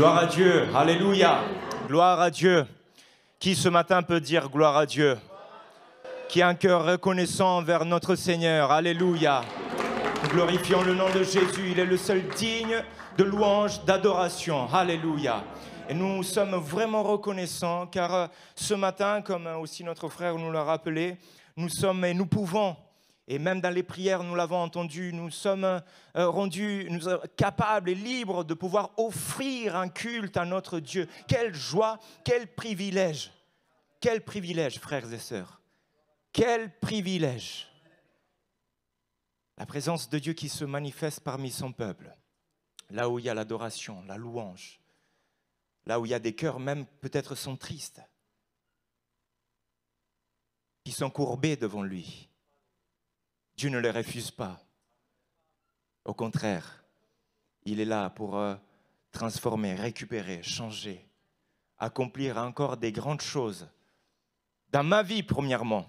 Gloire à Dieu, alléluia, gloire à Dieu. Qui ce matin peut dire gloire à Dieu? Qui a un cœur reconnaissant envers notre Seigneur, alléluia. Nous glorifions le nom de Jésus, il est le seul digne de louange, d'adoration, alléluia. Et nous sommes vraiment reconnaissants car ce matin, comme aussi notre frère nous l'a rappelé, nous sommes et nous pouvons, et même dans les prières nous l'avons entendu, nous sommes rendus capables et libres de pouvoir offrir un culte à notre Dieu. Quelle joie, quel privilège, frères et sœurs, quel privilège. La présence de Dieu qui se manifeste parmi son peuple, là où il y a l'adoration, la louange, là où il y a des cœurs même peut-être sont tristes, qui sont courbés devant lui. Dieu ne les refuse pas. Au contraire, il est là pour transformer, récupérer, changer, accomplir encore des grandes choses. Dans ma vie, premièrement.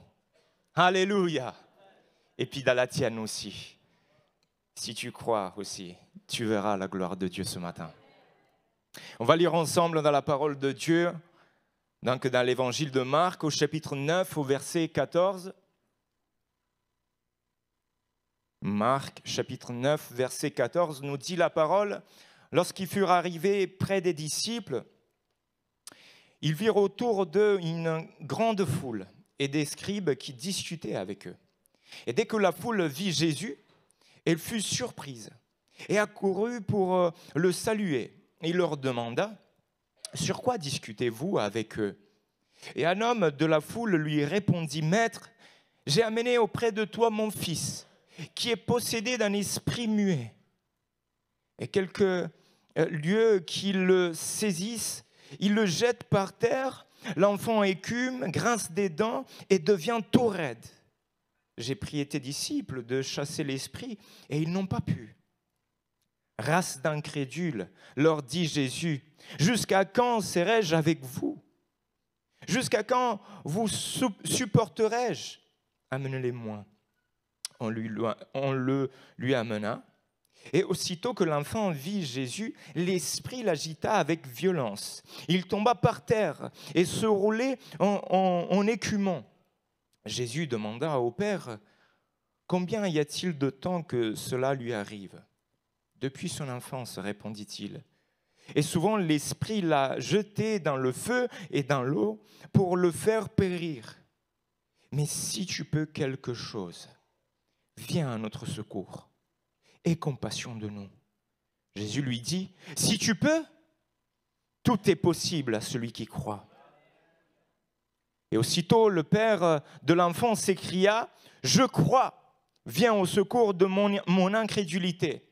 Alléluia. Et puis dans la tienne aussi. Si tu crois aussi, tu verras la gloire de Dieu ce matin. On va lire ensemble dans la parole de Dieu, donc dans l'évangile de Marc, au chapitre 9, au verset 14. Marc, chapitre 9, verset 14, nous dit la parole. Lorsqu'ils furent arrivés près des disciples, ils virent autour d'eux une grande foule et des scribes qui discutaient avec eux. Et dès que la foule vit Jésus, elle fut surprise et accourut pour le saluer. Il leur demanda, « Sur quoi discutez-vous avec eux ?» Et un homme de la foule lui répondit, « Maître, j'ai amené auprès de toi mon fils, qui est possédé d'un esprit muet. Et quelques lieux qui le saisissent, il le jette par terre, l'enfant écume, grince des dents et devient tout raide. J'ai prié tes disciples de chasser l'esprit et ils n'ont pas pu. » Race d'incrédules, leur dit Jésus, « Jusqu'à quand serai-je avec vous? Jusqu'à quand vous supporterai-je? Amenez-les-moi. » On le lui amena. Et aussitôt que l'enfant vit Jésus, l'esprit l'agita avec violence. Il tomba par terre et se roulait en écumant. Jésus demanda au Père, « Combien y a-t-il de temps que cela lui arrive ?» Depuis son enfance, répondit-il. Et souvent l'esprit l'a jeté dans le feu et dans l'eau pour le faire périr. Mais si tu peux quelque chose, viens à notre secours. Aie compassion de nous. Jésus lui dit, « Si tu peux, tout est possible à celui qui croit. » Et aussitôt le père de l'enfant s'écria, « Je crois, viens au secours de mon incrédulité. »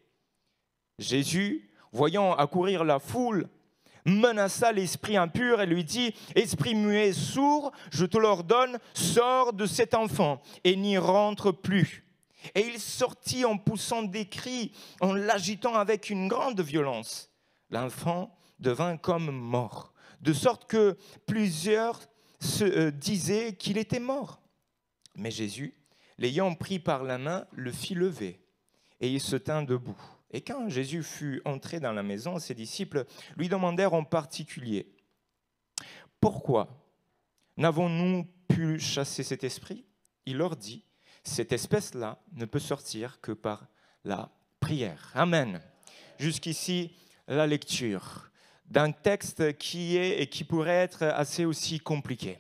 Jésus, voyant accourir la foule, menaça l'esprit impur et lui dit, « Esprit muet, sourd, je te l'ordonne, sors de cet enfant et n'y rentre plus. » Et il sortit en poussant des cris, en l'agitant avec une grande violence. L'enfant devint comme mort, de sorte que plusieurs se disaient qu'il était mort. Mais Jésus, l'ayant pris par la main, le fit lever, et il se tint debout. Et quand Jésus fut entré dans la maison, ses disciples lui demandèrent en particulier, « Pourquoi n'avons-nous pu chasser cet esprit ?» Il leur dit, « Cette espèce-là ne peut sortir que par la prière. » Amen. Jusqu'ici, la lecture d'un texte qui est et qui pourrait être assez aussi compliqué.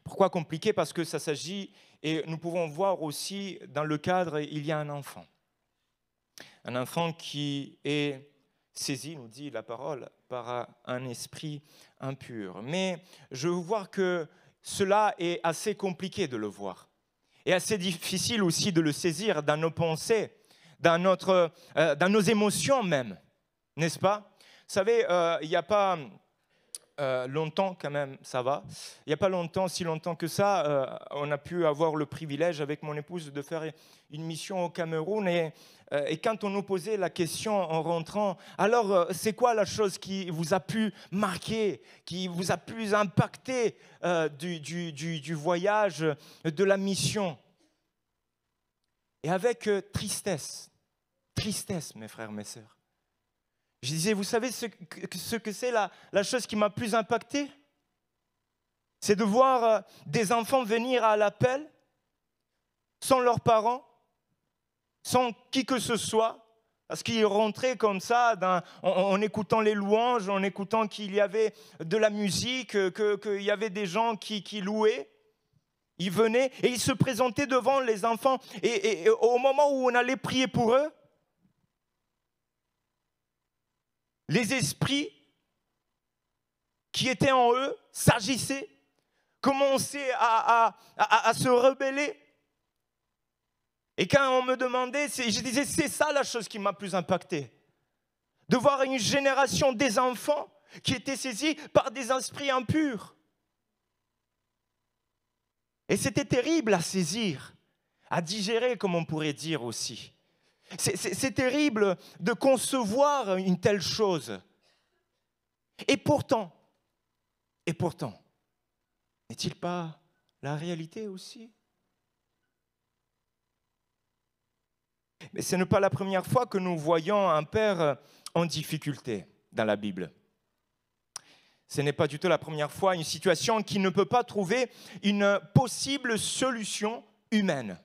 Pourquoi compliqué? Parce que ça s'agit, et nous pouvons voir aussi dans le cadre, il y a un enfant. Un enfant qui est saisi, nous dit la parole, par un esprit impur. Mais je veux voir que cela est assez compliqué de le voir. Et assez difficile aussi de le saisir dans nos pensées, dans nos émotions même. N'est-ce pas? Vous savez, il n'y a pas longtemps quand même, ça va. Il n'y a pas longtemps, si longtemps que ça, on a pu avoir le privilège avec mon épouse de faire une mission au Cameroun. Et quand on nous posait la question en rentrant, alors c'est quoi la chose qui vous a pu marquer, qui vous a pu impacter du voyage, de la mission? Et avec tristesse, mes frères, mes sœurs, Je disais, vous savez ce que c'est la chose qui m'a plus impacté? C'est de voir des enfants venir à l'appel sans leurs parents, sans qui que ce soit, parce qu'ils rentraient comme ça en écoutant les louanges, en écoutant qu'il y avait de la musique, qu'il y avait des gens qui louaient. Ils venaient et ils se présentaient devant les enfants. Et au moment où on allait prier pour eux, les esprits qui étaient en eux s'agissaient, commençaient à se rebeller. Et quand on me demandait, je disais, c'est ça la chose qui m'a plus impacté. De voir une génération des enfants qui étaient saisis par des esprits impurs. Et c'était terrible à saisir, à digérer, comme on pourrait dire aussi. C'est terrible de concevoir une telle chose. Et pourtant, n'est-il pas la réalité aussi? Mais ce n'est pas la première fois que nous voyons un père en difficulté dans la Bible. Ce n'est pas du tout la première fois une situation qui ne peut pas trouver une possible solution humaine.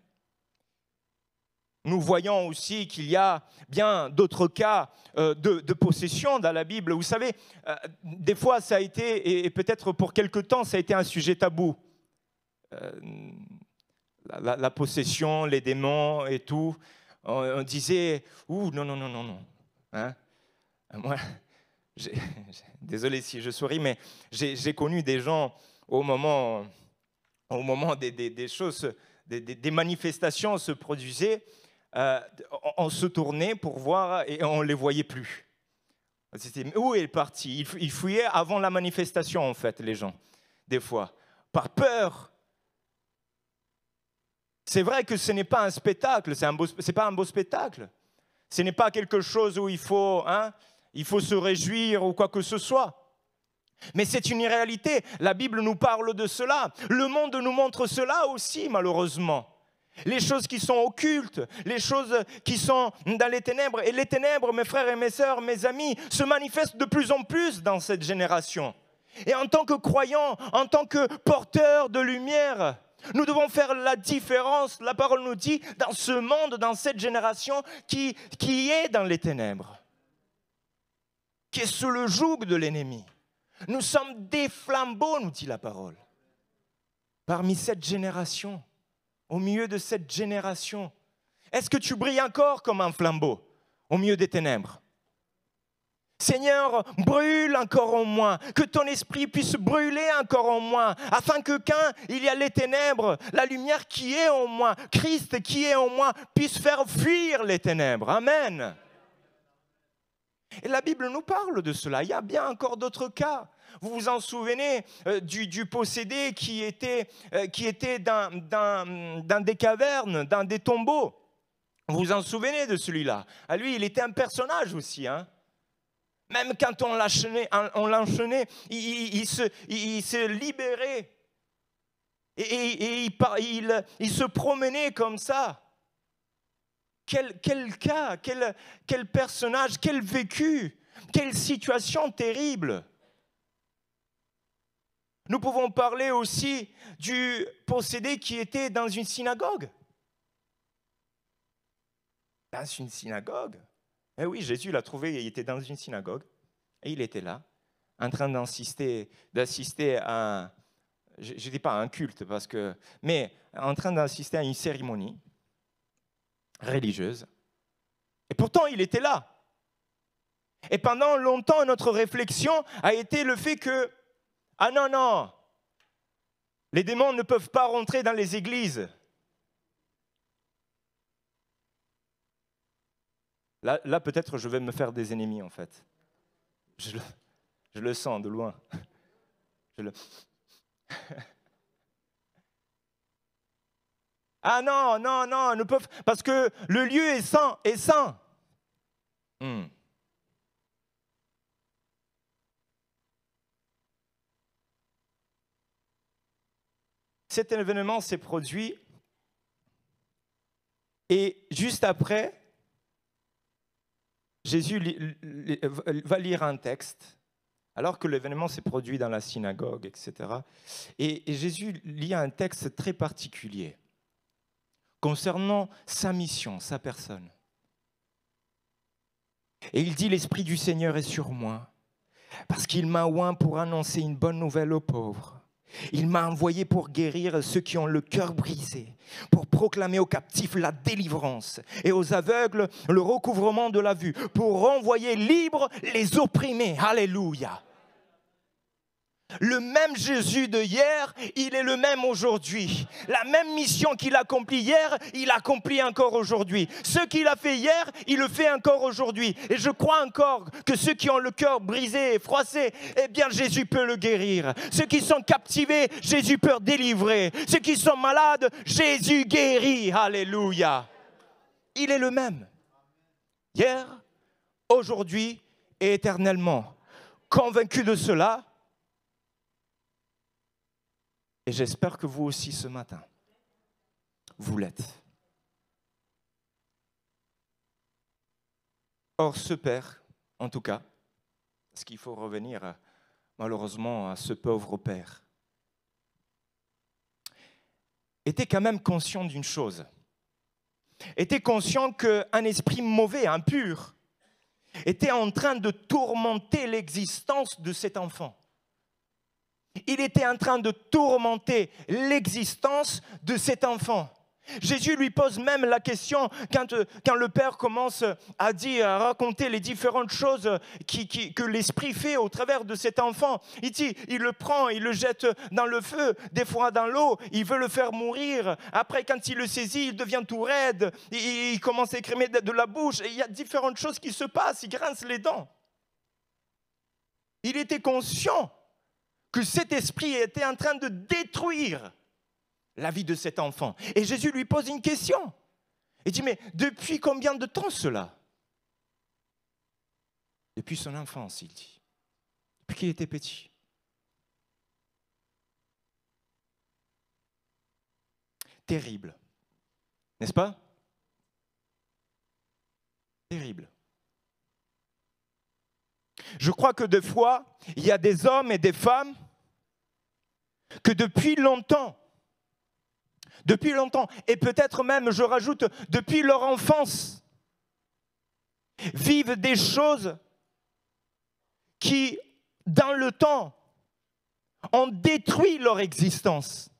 Nous voyons aussi qu'il y a bien d'autres cas de possession dans la Bible. Vous savez, des fois ça a été, et peut-être pour quelque temps, ça a été un sujet tabou. La possession, les démons et tout. On disait, non. Hein? Moi, désolé si je souris, mais j'ai connu des gens au moment des choses, des manifestations se produisaient, on se tournait pour voir et on ne les voyait plus. C'était, où est parti? Ils fuyaient avant la manifestation, en fait, les gens, des fois, par peur. C'est vrai que ce n'est pas un spectacle, c'est pas un beau spectacle. Ce n'est pas quelque chose où il faut se réjouir ou quoi que ce soit. Mais c'est une réalité. La Bible nous parle de cela. Le monde nous montre cela aussi, malheureusement. Les choses qui sont occultes, les choses qui sont dans les ténèbres. Et les ténèbres, mes frères et mes sœurs, mes amis, se manifestent de plus en plus dans cette génération. Et en tant que croyants, en tant que porteurs de lumière, nous devons faire la différence, la parole nous dit, dans ce monde, dans cette génération qui est dans les ténèbres, qui est sous le joug de l'ennemi. Nous sommes des flambeaux, nous dit la parole, parmi cette génération, au milieu de cette génération. Est-ce que tu brilles encore comme un flambeau au milieu des ténèbres? Seigneur, brûle encore en moi, que ton esprit puisse brûler encore en moi, afin que quand il y a les ténèbres, la lumière qui est en moi, Christ qui est en moi, puisse faire fuir les ténèbres. Amen. Et la Bible nous parle de cela. Il y a bien encore d'autres cas. Vous vous en souvenez du possédé qui était dans des cavernes, dans des tombeaux. Vous vous en souvenez de celui-là? À lui, il était un personnage aussi, hein. Même quand on l'enchaînait, il se libérait. Et il se promenait comme ça. Quel cas, quel personnage, quel vécu, quelle situation terrible. Nous pouvons parler aussi du possédé qui était dans une synagogue. Dans une synagogue. Eh oui, Jésus l'a trouvé, il était dans une synagogue. Et il était là, en train d'assister à, je ne dis pas à un culte, mais en train d'assister à une cérémonie religieuse. Et pourtant, il était là. Et pendant longtemps, notre réflexion a été le fait que, ah non, les démons ne peuvent pas rentrer dans les églises. Là, peut-être, je vais me faire des ennemis, en fait. Je le sens de loin. Ah non, ne peuvent, parce que le lieu est saint. Cet événement s'est produit et juste après, Jésus va lire un texte, alors que l'événement s'est produit dans la synagogue, etc. Et Jésus lit un texte très particulier concernant sa mission, sa personne. Et il dit, l'Esprit du Seigneur est sur moi, parce qu'il m'a oint pour annoncer une bonne nouvelle aux pauvres. Il m'a envoyé pour guérir ceux qui ont le cœur brisé, pour proclamer aux captifs la délivrance et aux aveugles le recouvrement de la vue, pour renvoyer libres les opprimés. Alléluia. Le même Jésus de hier, il est le même aujourd'hui. La même mission qu'il accomplit hier, il accomplit encore aujourd'hui. Ce qu'il a fait hier, il le fait encore aujourd'hui. Et je crois encore que ceux qui ont le cœur brisé et froissé, eh bien Jésus peut le guérir. Ceux qui sont captivés, Jésus peut délivrer. Ceux qui sont malades, Jésus guérit. Alléluia. Il est le même. Hier, aujourd'hui et éternellement. Convaincu de cela, et j'espère que vous aussi ce matin, vous l'êtes. Or, ce père, en tout cas, parce qu'il faut revenir malheureusement à ce pauvre père, était quand même conscient d'une chose. Était conscient qu'un esprit mauvais, impur, était en train de tourmenter l'existence de cet enfant. Il était en train de tourmenter l'existence de cet enfant. Jésus lui pose même la question quand le Père commence à dire, à raconter les différentes choses que l'Esprit fait au travers de cet enfant. Il dit, il le prend, il le jette dans le feu, des fois dans l'eau, il veut le faire mourir. Après, quand il le saisit, il devient tout raide, il commence à écrémer de la bouche. Et il y a différentes choses qui se passent, il grince les dents. Il était conscient que cet esprit était en train de détruire la vie de cet enfant. Et Jésus lui pose une question. Il dit, mais depuis combien de temps cela? Depuis son enfance, il dit. Depuis qu'il était petit. Terrible. N'est-ce pas? Terrible. Je crois que des fois, il y a des hommes et des femmes que depuis longtemps, et peut-être même, je rajoute, depuis leur enfance, vivent des choses qui, dans le temps, ont détruit leur existence,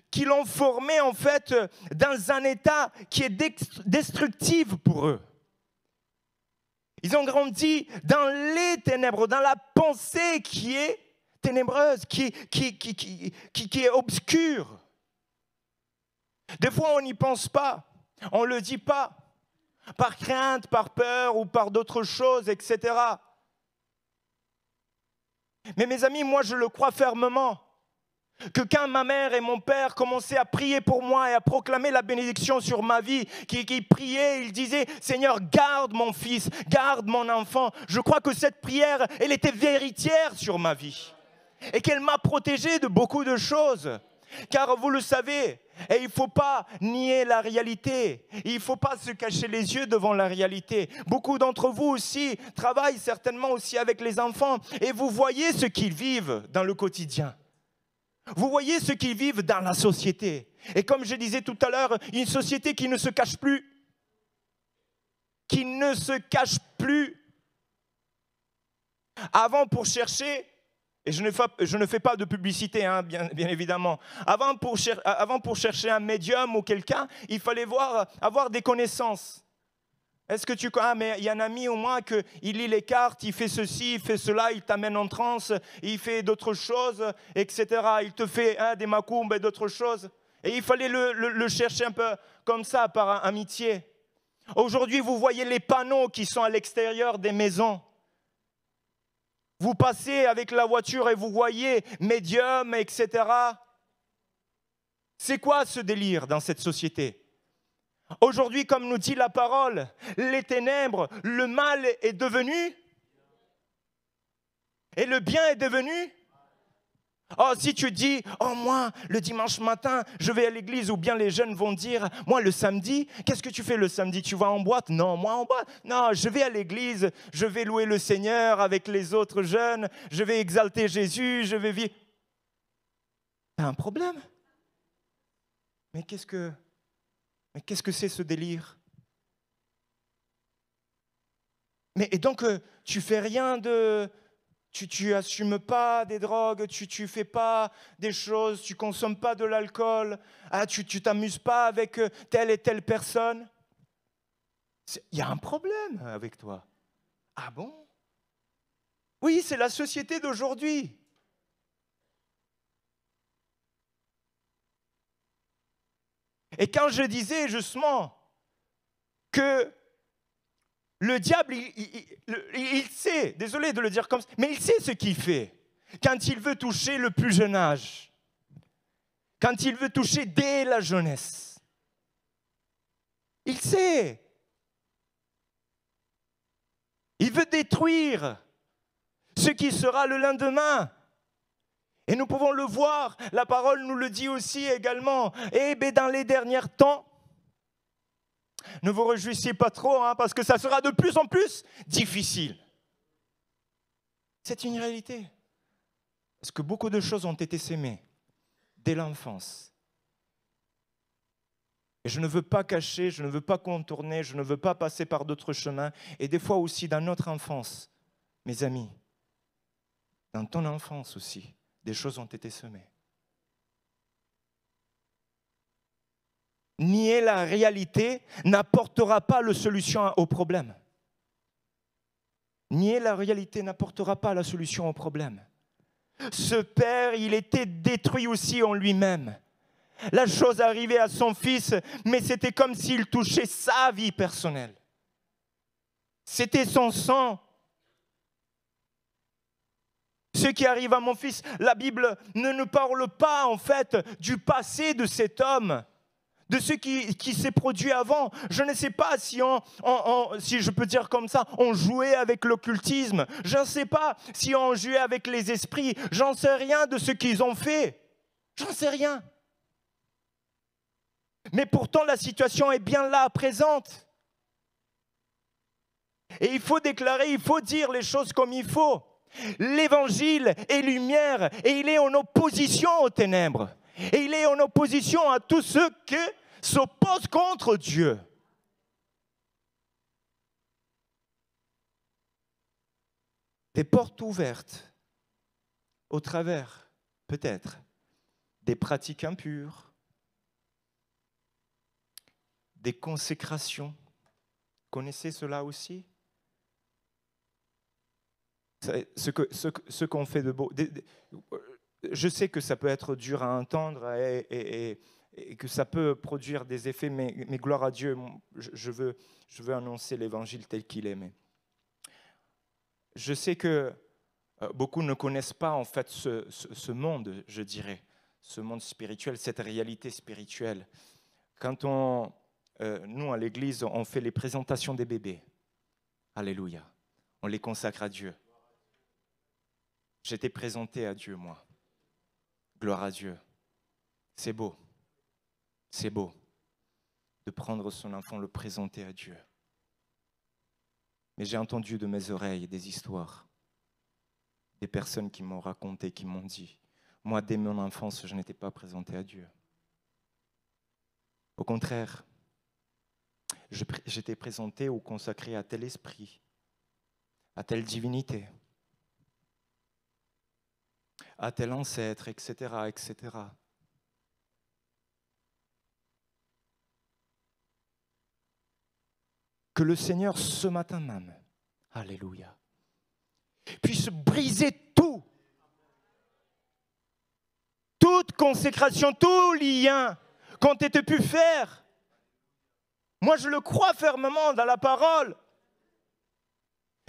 qui l'ont formé en fait dans un état qui est destructif pour eux. Ils ont grandi dans les ténèbres, dans la pensée qui est ténébreuse, qui est obscure. Des fois, on n'y pense pas, on ne le dit pas, par crainte, par peur ou par d'autres choses, etc. Mais mes amis, moi je le crois fermement, que quand ma mère et mon père commençaient à prier pour moi et à proclamer la bénédiction sur ma vie, qui priaient, ils disaient, Seigneur, garde mon fils, garde mon enfant. Je crois que cette prière, elle était véritière sur ma vie. Et qu'elle m'a protégé de beaucoup de choses. Car vous le savez, et il ne faut pas nier la réalité. Il ne faut pas se cacher les yeux devant la réalité. Beaucoup d'entre vous aussi travaillent certainement aussi avec les enfants. Et vous voyez ce qu'ils vivent dans le quotidien. Vous voyez ce qu'ils vivent dans la société. Et comme je disais tout à l'heure, une société qui ne se cache plus. Qui ne se cache plus. Avant, pour chercher... Et je ne fais pas de publicité, hein, bien évidemment. Avant, pour chercher un médium ou quelqu'un, il fallait avoir des connaissances. Est-ce que tu connais? Mais il y a un ami au moins qu'il lit les cartes, il fait ceci, il fait cela, il t'amène en transe, il fait d'autres choses, etc. Il te fait des macombes et d'autres choses. Et il fallait le chercher un peu comme ça, par amitié. Aujourd'hui, vous voyez les panneaux qui sont à l'extérieur des maisons. Vous passez avec la voiture et vous voyez médium, etc. C'est quoi ce délire dans cette société? Aujourd'hui, comme nous dit la parole, les ténèbres, le mal est devenu et le bien est devenu. Oh, si tu dis, oh moi, le dimanche matin, je vais à l'église, ou bien les jeunes vont dire, moi le samedi, qu'est-ce que tu fais le samedi? Tu vas en boîte? Non, moi en boîte. Non, je vais à l'église, je vais louer le Seigneur avec les autres jeunes, je vais exalter Jésus, je vais vivre. T'as un problème? Mais qu'est-ce que c'est ce délire? Et donc, tu fais rien de... Tu assumes pas des drogues, tu fais pas des choses, tu consommes pas de l'alcool, tu t'amuses pas avec telle et telle personne. Il y a un problème avec toi. Ah bon? Oui, c'est la société d'aujourd'hui. Et quand je disais justement que le diable, il sait, désolé de le dire comme ça, mais il sait ce qu'il fait quand il veut toucher le plus jeune âge, quand il veut toucher dès la jeunesse. Il sait. Il veut détruire ce qui sera le lendemain. Et nous pouvons le voir, la parole nous le dit aussi également. Et bien dans les derniers temps, ne vous réjouissez pas trop, parce que ça sera de plus en plus difficile. C'est une réalité. Parce que beaucoup de choses ont été sémées dès l'enfance. Et je ne veux pas cacher, je ne veux pas contourner, je ne veux pas passer par d'autres chemins. Et des fois aussi dans notre enfance, mes amis, dans ton enfance aussi, des choses ont été semées. Nier la réalité n'apportera pas la solution au problème. Nier la réalité n'apportera pas la solution au problème. Ce père, il était détruit aussi en lui-même. La chose arrivait à son fils, mais c'était comme s'il touchait sa vie personnelle. C'était son sang. Ce qui arrive à mon fils, la Bible ne nous parle pas en fait du passé de cet homme, de ce qui s'est produit avant. Je ne sais pas si si je peux dire comme ça, on jouait avec l'occultisme. Je ne sais pas si on jouait avec les esprits. J'en sais rien de ce qu'ils ont fait. J'en sais rien. Mais pourtant, la situation est bien là, présente. Et il faut déclarer, il faut dire les choses comme il faut. L'évangile est lumière et il est en opposition aux ténèbres. Et il est en opposition à tous ceux qui s'opposent contre Dieu. Des portes ouvertes au travers, peut-être, des pratiques impures, des consécrations. Connaissez cela aussi? Ce qu'on fait de beau. Je sais que ça peut être dur à entendre et que ça peut produire des effets, mais gloire à Dieu, je veux annoncer l'évangile tel qu'il est. Mais je sais que beaucoup ne connaissent pas en fait ce monde, je dirais, ce monde spirituel, cette réalité spirituelle. Quand nous à l'église, on fait les présentations des bébés. Alléluia. On les consacre à Dieu. J'étais présenté à Dieu, moi. Gloire à Dieu. C'est beau. C'est beau de prendre son enfant, le présenter à Dieu. Mais j'ai entendu de mes oreilles des histoires, des personnes qui m'ont raconté, qui m'ont dit, moi, dès mon enfance, je n'étais pas présenté à Dieu. Au contraire, j'étais présenté ou consacré à tel esprit, à telle divinité, à tel ancêtre, etc., etc. Que le Seigneur, ce matin même, alléluia, puisse briser toute consécration, tout lien qu'ont été pu faire. Moi, je le crois fermement dans la parole.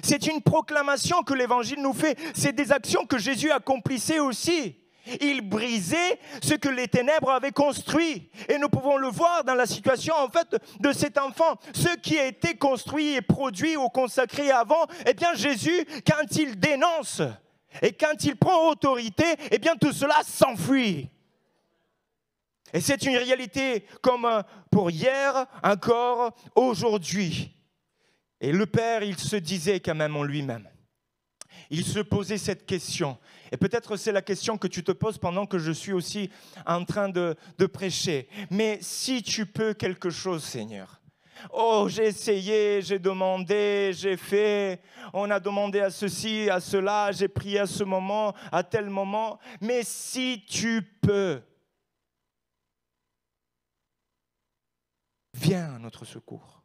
C'est une proclamation que l'Évangile nous fait. C'est des actions que Jésus accomplissait aussi. Il brisait ce que les ténèbres avaient construit. Et nous pouvons le voir dans la situation en fait de cet enfant. Ce qui a été construit et produit ou consacré avant, eh bien Jésus, quand il dénonce, Et quand il prend autorité, eh bien tout cela s'enfuit. Et c'est une réalité comme pour hier, encore aujourd'hui. Et le Père, il se disait quand même en lui-même. Il se posait cette question. Et peut-être c'est la question que tu te poses pendant que je suis aussi en train de prêcher. Mais si tu peux quelque chose, Seigneur. Oh, j'ai essayé, j'ai demandé, j'ai fait. On a demandé à ceci, à cela. J'ai prié à ce moment, à tel moment. Mais si tu peux, viens à notre secours.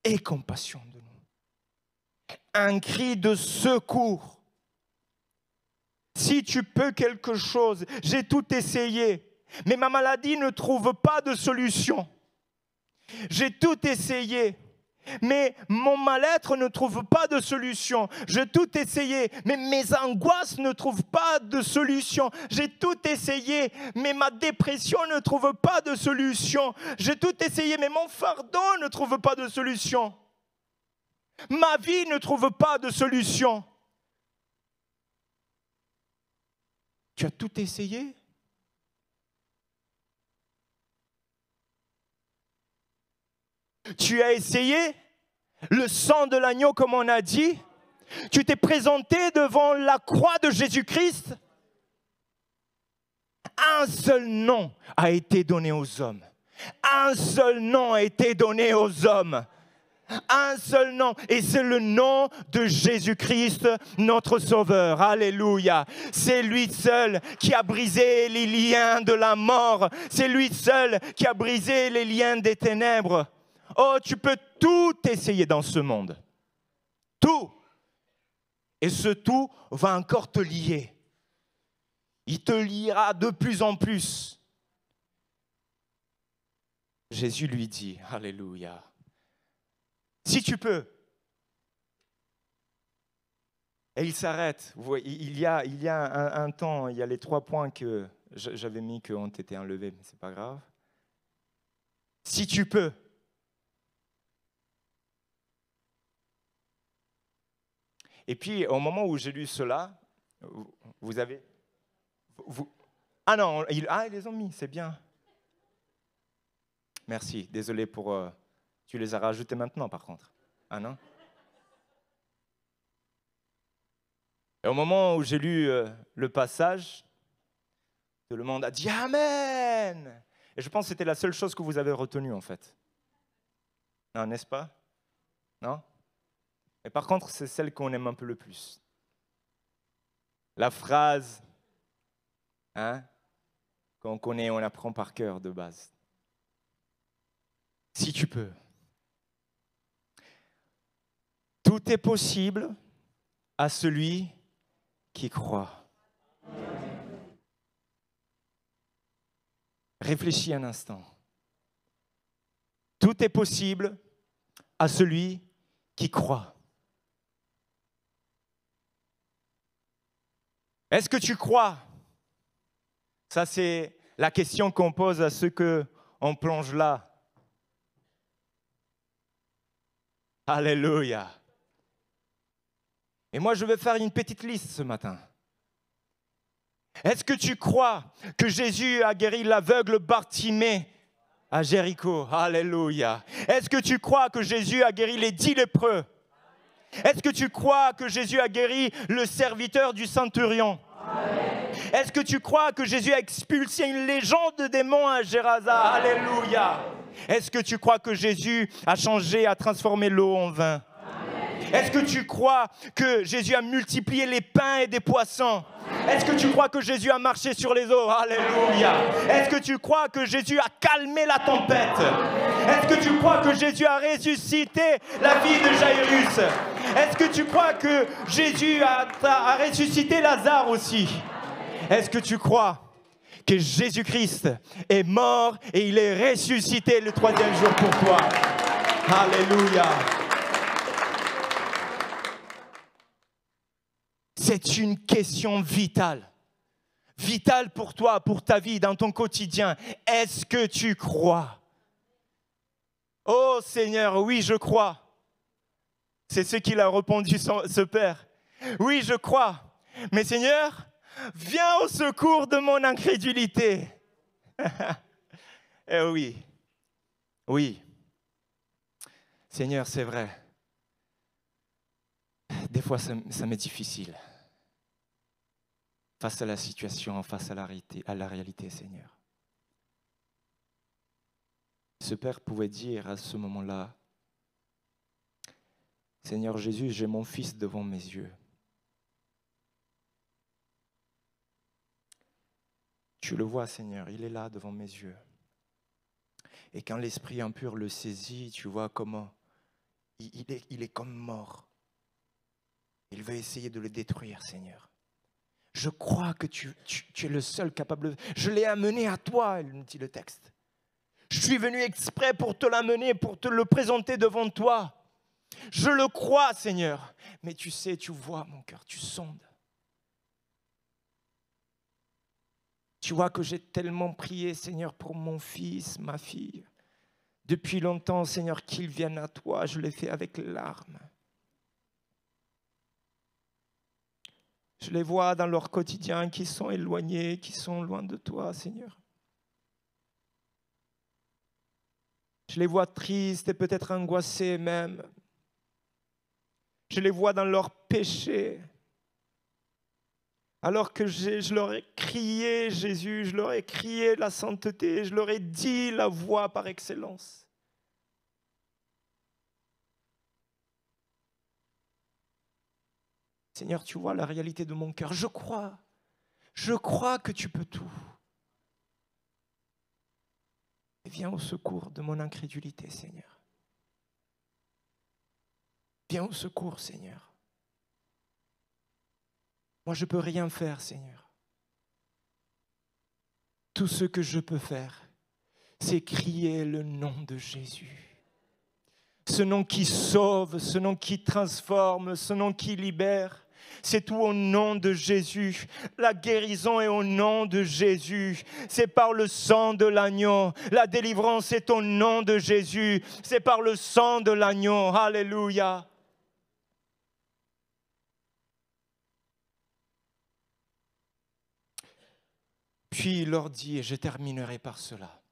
Aie compassion de nous. Un cri de secours. Si tu peux quelque chose, j'ai tout essayé, mais ma maladie ne trouve pas de solution. J'ai tout essayé, mais mon mal-être ne trouve pas de solution. J'ai tout essayé, mais mes angoisses ne trouvent pas de solution. J'ai tout essayé, mais ma dépression ne trouve pas de solution. J'ai tout essayé, mais mon fardeau ne trouve pas de solution. Ma vie ne trouve pas de solution. Tu as tout essayé? Tu as essayé le sang de l'agneau, comme on a dit? Tu t'es présenté devant la croix de Jésus-Christ? Un seul nom a été donné aux hommes. Un seul nom a été donné aux hommes. Un seul nom, et c'est le nom de Jésus-Christ, notre Sauveur. Alléluia. C'est lui seul qui a brisé les liens de la mort. C'est lui seul qui a brisé les liens des ténèbres. Oh, tu peux tout essayer dans ce monde. Tout. Et ce tout va encore te lier. Il te liera de plus en plus. Jésus lui dit, alléluia. Si tu peux. Et il s'arrête. Il y a un temps, il y a les 3 points que j'avais mis qui ont été enlevés, mais ce n'est pas grave. Si tu peux. Et puis, au moment où j'ai lu cela, vous avez... ah non, ils les ont mis, c'est bien. Merci, désolé pour... Tu les as rajoutés maintenant, par contre. Ah non? Et au moment où j'ai lu le passage, tout le monde a dit « Amen !» Et je pense que c'était la seule chose que vous avez retenue, en fait. Non, n'est-ce pas? Non? Et par contre, c'est celle qu'on aime un peu le plus. La phrase qu'on connaît, on apprend par cœur de base. Si tu peux. Tout est possible à celui qui croit. Réfléchis un instant. Tout est possible à celui qui croit. Est-ce que tu crois? Ça, c'est la question qu'on pose à ceux qu'on plonge là. Alléluia. Et moi, je vais faire une petite liste ce matin. Est-ce que tu crois que Jésus a guéri l'aveugle Bartimée à Jéricho? Alléluia. Est-ce que tu crois que Jésus a guéri les 10 lépreux? Est-ce que tu crois que Jésus a guéri le serviteur du centurion? Amen. Est-ce que tu crois que Jésus a expulsé une légion de démons à Gérasa? Alléluia. Est-ce que tu crois que Jésus a changé, a transformé l'eau en vin? Est-ce que tu crois que Jésus a multiplié les pains et des poissons? Est-ce que tu crois que Jésus a marché sur les eaux? Alléluia. Est-ce que tu crois que Jésus a calmé la tempête? Est-ce que tu crois que Jésus a ressuscité la vie de Jairus? Est-ce que tu crois que Jésus a ressuscité Lazare aussi? Est-ce que tu crois que Jésus-Christ est mort et il est ressuscité le 3e jour pour toi? Alléluia. C'est une question vitale. Vitale pour toi, pour ta vie, dans ton quotidien. Est-ce que tu crois? Oh Seigneur, oui, je crois. C'est ce qu'il a répondu, ce Père. Oui, je crois. Mais Seigneur, viens au secours de mon incrédulité. Eh oui, oui. Seigneur, c'est vrai. Des fois, ça m'est difficile. Face à la situation, face à la réalité, Seigneur. Ce père pouvait dire à ce moment-là, Seigneur Jésus, j'ai mon fils devant mes yeux. Tu le vois, Seigneur, il est là devant mes yeux. Et quand l'esprit impur le saisit, tu vois comment il est comme mort. Il veut essayer de le détruire, Seigneur. Je crois que tu es le seul capable. Je l'ai amené à toi, il me dit le texte. Je suis venu exprès pour te l'amener, pour te le présenter devant toi. Je le crois, Seigneur. Mais tu sais, tu vois mon cœur, tu sondes. Tu vois que j'ai tellement prié, Seigneur, pour mon fils, ma fille. Depuis longtemps, Seigneur, qu'ils viennent à toi. Je l'ai fait avec larmes. Je les vois dans leur quotidien qui sont éloignés, qui sont loin de toi, Seigneur. Je les vois tristes et peut-être angoissés même. Je les vois dans leurs péchés. Alors que je leur ai crié Jésus, je leur ai crié la sainteté, je leur ai dit la voie par excellence. Seigneur, tu vois la réalité de mon cœur. Je crois que tu peux tout. Et viens au secours de mon incrédulité, Seigneur. Viens au secours, Seigneur. Moi, je ne peux rien faire, Seigneur. Tout ce que je peux faire, c'est crier le nom de Jésus. Ce nom qui sauve, ce nom qui transforme, ce nom qui libère. C'est tout au nom de Jésus. La guérison est au nom de Jésus. C'est par le sang de l'agneau. La délivrance est au nom de Jésus. C'est par le sang de l'agneau. Alléluia. Puis il leur dit, et je terminerai par cela.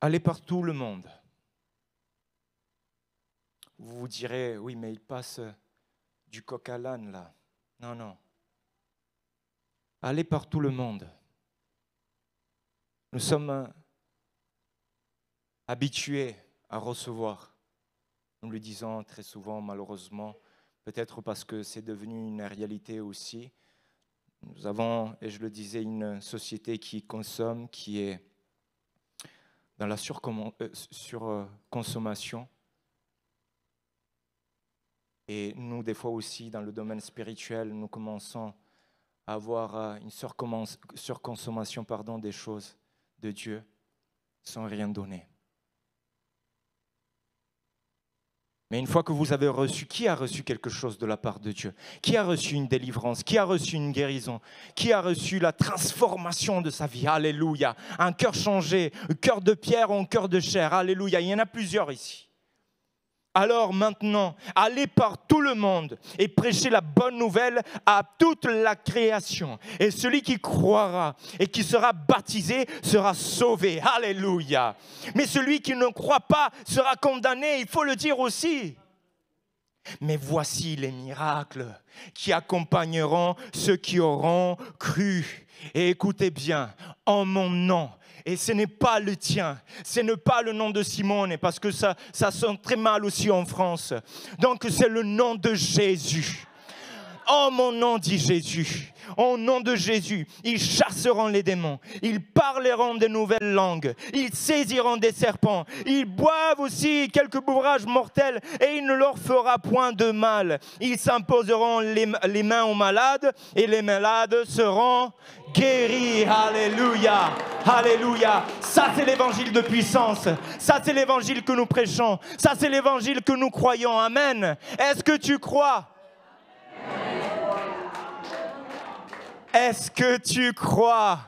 Allez par tout le monde. Vous vous direz, oui, mais il passe du coq à l'âne là. Non, non. Allez par tout le monde. Nous sommes habitués à recevoir. Nous le disons très souvent, malheureusement, peut-être parce que c'est devenu une réalité aussi. Nous avons, et je le disais, une société qui consomme, qui est dans la surconsommation. Et nous, des fois aussi, dans le domaine spirituel, nous commençons à avoir une surconsommation des choses de Dieu sans rien donner. Mais une fois que vous avez reçu, qui a reçu quelque chose de la part de Dieu? Qui a reçu une délivrance? Qui a reçu une guérison? Qui a reçu la transformation de sa vie? Alléluia. Un cœur changé, un cœur de pierre ou un cœur de chair. Alléluia. Il y en a plusieurs ici. Alors maintenant, allez par tout le monde et prêchez la bonne nouvelle à toute la création. Et celui qui croira et qui sera baptisé sera sauvé. Alléluia. Mais celui qui ne croit pas sera condamné, il faut le dire aussi. Mais voici les miracles qui accompagneront ceux qui auront cru. Et écoutez bien, en mon nom. Et ce n'est pas le tien, ce n'est pas le nom de Simone, parce que ça sonne très mal aussi en France. Donc c'est le nom de Jésus. En mon nom, dit Jésus. Au nom de Jésus, ils chasseront les démons, ils parleront de nouvelles langues, ils saisiront des serpents, ils boivent aussi quelques bourrages mortels et il ne leur fera point de mal. Ils s'imposeront les mains aux malades et les malades seront guéris. Alléluia, alléluia. Ça c'est l'évangile de puissance, ça c'est l'évangile que nous prêchons, ça c'est l'évangile que nous croyons. Amen. Est-ce que tu crois? Est-ce que tu crois?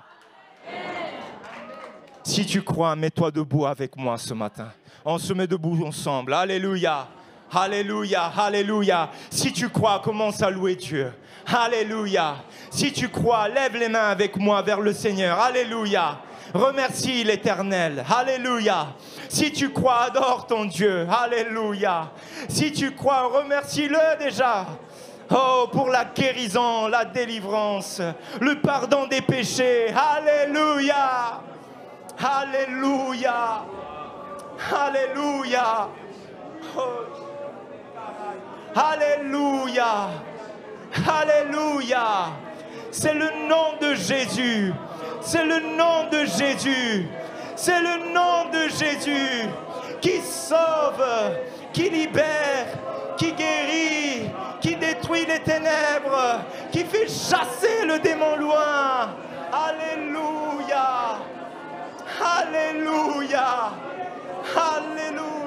Si tu crois, mets-toi debout avec moi ce matin. On se met debout ensemble. Alléluia. Alléluia, alléluia. Si tu crois, commence à louer Dieu. Alléluia. Si tu crois, lève les mains avec moi vers le Seigneur. Alléluia. Remercie l'Éternel. Alléluia. Si tu crois, adore ton Dieu. Alléluia. Si tu crois, remercie-le déjà. Oh, pour la guérison, la délivrance, le pardon des péchés. Alléluia. Alléluia. Alléluia. Oh. Alléluia. Alléluia. C'est le nom de Jésus. C'est le nom de Jésus. C'est le nom de Jésus qui sauve, qui libère, qui guérit, qui détruit les ténèbres, qui fait chasser le démon loin. Alléluia. Alléluia. Alléluia.